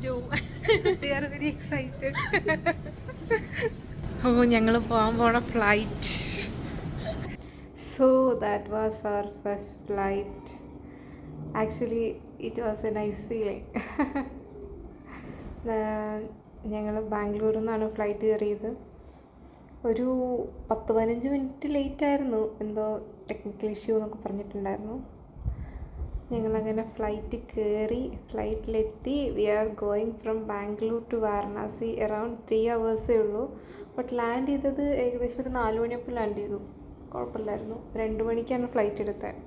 too. We are very excited. Oh, ഞങ്ങൾ പോകാൻ പോണ flight. So that was our first flight. Actually, it was a nice feeling. ഞങ്ങൾ ബാംഗ്ലൂരിൽ നിന്നാണ് flight കയറിയത്. ഒരു 10-15 മിനിറ്റ് ലേറ്റായിരുന്നു, എന്തോ ടെക്നിക്കൽ ഇഷ്യൂ എന്നൊക്കെ പറഞ്ഞിട്ടുണ്ടായിരുന്നു. ഞങ്ങളങ്ങനെ ഫ്ലൈറ്റ് കയറി, ഫ്ലൈറ്റിലെത്തി. We are going from Bangalore to Varanasi. Around 3 hours ഉള്ളൂ. ബട്ട് ലാൻഡ് ചെയ്തത് ഏകദേശം ഒരു 4 മണിയപ്പോൾ ലാൻഡ് ചെയ്തു. കുഴപ്പമില്ലായിരുന്നു. 2 മണിക്കാണ് ഫ്ലൈറ്റ് എടുത്തത്.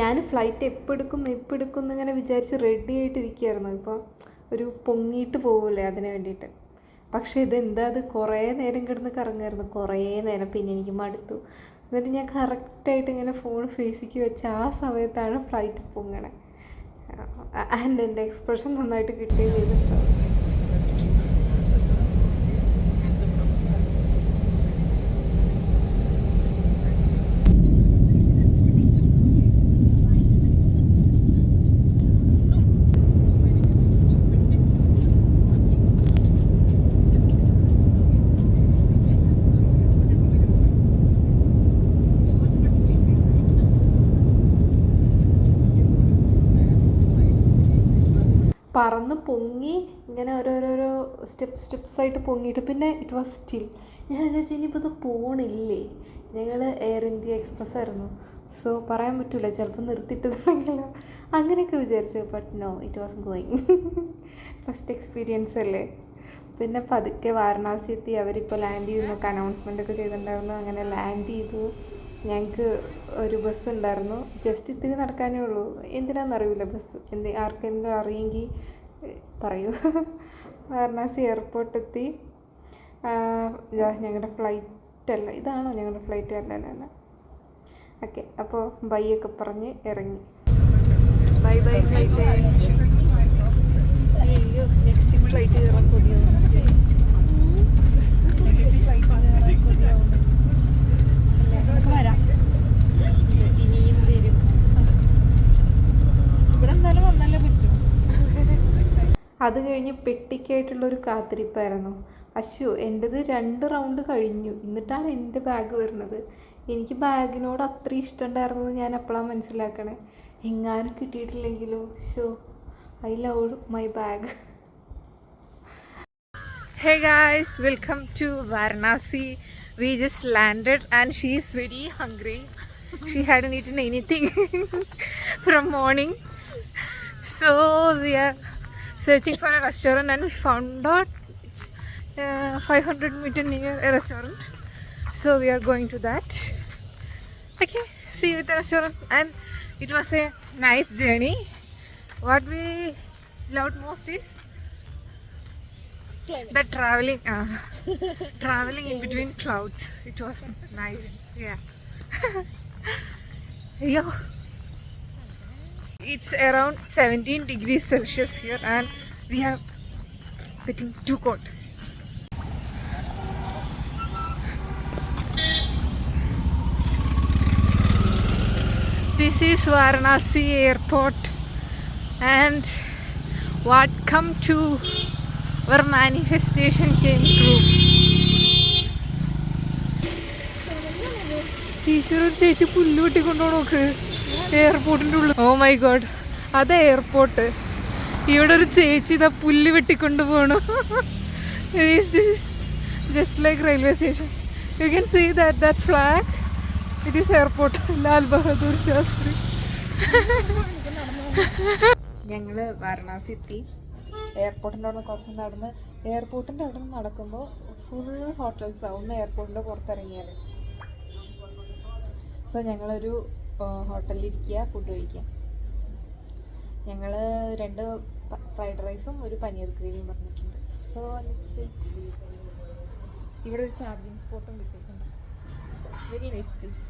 ഞാൻ ഫ്ലൈറ്റ് എപ്പോൾ എടുക്കും എന്നിങ്ങനെ വിചാരിച്ച് റെഡി ആയിട്ടിരിക്കുകയായിരുന്നു. ഇപ്പോൾ ഒരു പൊങ്ങിയിട്ട് പോകില്ലേ, അതിന് വേണ്ടിയിട്ട്. പക്ഷേ ഇതെന്താ, അത് കുറേ നേരം കിടന്ന് കറങ്ങായിരുന്നു, കുറേ നേരം. പിന്നെ എനിക്ക് മടുത്തു. എന്നിട്ട് ഞാൻ കറക്റ്റായിട്ട് ഇങ്ങനെ ഫോൺ ഫേസിക്ക് വെച്ച് ആ സമയത്താണ് ഫ്ലൈറ്റ് പൊങ്ങണേ. ആൻഡ് എൻ്റെ എക്സ്പ്രഷൻ നന്നായിട്ട് കിട്ടുകയും ചെയ്തിട്ടുണ്ട്. പറന്ന് പൊങ്ങി ഇങ്ങനെ ഓരോരോരോ സ്റ്റെപ്സായിട്ട് പൊങ്ങിയിട്ട് പിന്നെ ഇറ്റ് വാസ് സ്റ്റിൽ. ഞാൻ വിചാരിച്ചു ഇനിയിപ്പോൾ ഇത് പോണില്ലേ. ഞങ്ങൾ എയർ ഇന്ത്യ എക്സ്പ്രസ് ആയിരുന്നു. സോ പറയാൻ പറ്റില്ല, ചിലപ്പോൾ നിർത്തിയിട്ടതാണെങ്കിലോ അങ്ങനെയൊക്കെ വിചാരിച്ചു. But no, it was going. First experience അല്ലേ. പിന്നെ പതുക്കെ വാരണാസി എത്തി. അവരിപ്പോൾ ലാൻഡ് ചെയ്യുന്നൊക്കെ അനൗൺസ്മെൻ്റ് ഒക്കെ ചെയ്തിട്ടുണ്ടായിരുന്നു. അങ്ങനെ ലാൻഡ് ചെയ്തു. ഞങ്ങൾക്ക് ഒരു ബസ് ഉണ്ടായിരുന്നു. ജസ്റ്റ് ഇത്തിരി നടക്കാനേ ഉള്ളൂ. എന്തിനാണെന്നറിയില്ല ബസ്. ആർക്കെങ്കിലും അറിയെങ്കിൽ പറയൂ. വാരണാസി എയർപോർട്ടെത്തി. ഞങ്ങളുടെ ഫ്ലൈറ്റ് അല്ല, ഇതാണോ ഞങ്ങളുടെ ഫ്ലൈറ്റ്? അല്ല. ഓക്കെ, അപ്പോൾ ബൈ ഒക്കെ പറഞ്ഞ് ഇറങ്ങി. Bye flight. അയ്യോ, നെക്സ്റ്റ് ഫ്ലൈറ്റ് കയറാൻ കൊതിയാവും. നെക്സ്റ്റ് ഫ്ലൈറ്റ് കയറാൻ കൊതിയാവും. ഇനിയും വരും. ഇവിടെ എന്തായാലും വന്നാലേ പറ്റും. അത് കഴിഞ്ഞ് പെട്ടിക്കായിട്ടുള്ളൊരു കാത്തിരിപ്പായിരുന്നു. എൻ്റെത് 2 റൗണ്ട് കഴിഞ്ഞു, എന്നിട്ടാണ് എൻ്റെ ബാഗ് വരുന്നത്. എനിക്ക് ബാഗിനോട് അത്ര ഇഷ്ടമുണ്ടായിരുന്നത് ഞാൻ എപ്പോഴാണ് മനസ്സിലാക്കണേ. എങ്ങാനും കിട്ടിയിട്ടില്ലെങ്കിലോ. I love my bag. Hey guys, welcome to Varanasi. We just landed and she is very hungry. She hadn't eaten anything from morning. So we are searching for a restaurant and we found out it's 500 meter near a restaurant. So we are going to that. Okay, see you at the restaurant. And it was a nice journey. What we loved most is the traveling in between clouds. It was nice. Yeah. Yo, it's around 17 degrees Celsius here and we are getting too cold. This is Varanasi airport and what come to our manifestation came true. ഈശ്വര, ചേച്ചി പുല്ല് വെട്ടിക്കൊണ്ടോ നോക്ക് എയർപോർട്ടിൻ്റെ ഉള്ളിൽ. Oh my God, അത് airport. ഇവിടെ ഒരു ചേച്ചി ഇതാ പുല്ല് വെട്ടിക്കൊണ്ട് പോകണു. Just like railway station. You can see that flag. It is airport Lal Bahadur Shastri. ഞങ്ങൾ വാരണാസി എത്തി. എയർപോർട്ടിൻ്റെ അവിടെ നിന്ന് കുറച്ച് നടന്ന്, എയർപോർട്ടിൻ്റെ അവിടെ നിന്ന് നടക്കുമ്പോൾ ഫുൾ ഹോട്ടൽസാണ്. ഒന്ന് എയർപോർട്ടിൻ്റെ പുറത്തിറങ്ങിയാൽ. സോ ഞങ്ങളൊരു ഹോട്ടലിലിരിക്കുക, ഫുഡ് കഴിക്കുക. ഞങ്ങൾ 2 ഫ്രൈഡ് റൈസും ഒരു പനീർ ഗ്രേവിയും പറഞ്ഞിട്ടുണ്ട്. So let's wait. ഇവിടെ ഒരു ചാർജിങ് സ്പോട്ടും കിട്ടിയിട്ടുണ്ട്. Very nice place.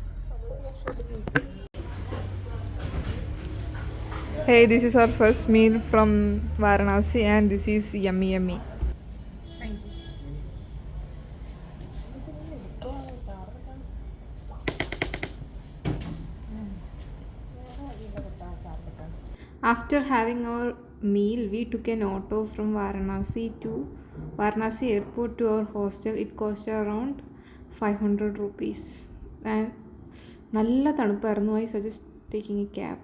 Hey, this is our first meal from Varanasi and this is yummy. Thank you. After having our meal, we took an auto from Varanasi airport to our hostel. It cost around 500 rupees. And നല്ല തണുപ്പായിരുന്നു. I suggest taking a cab.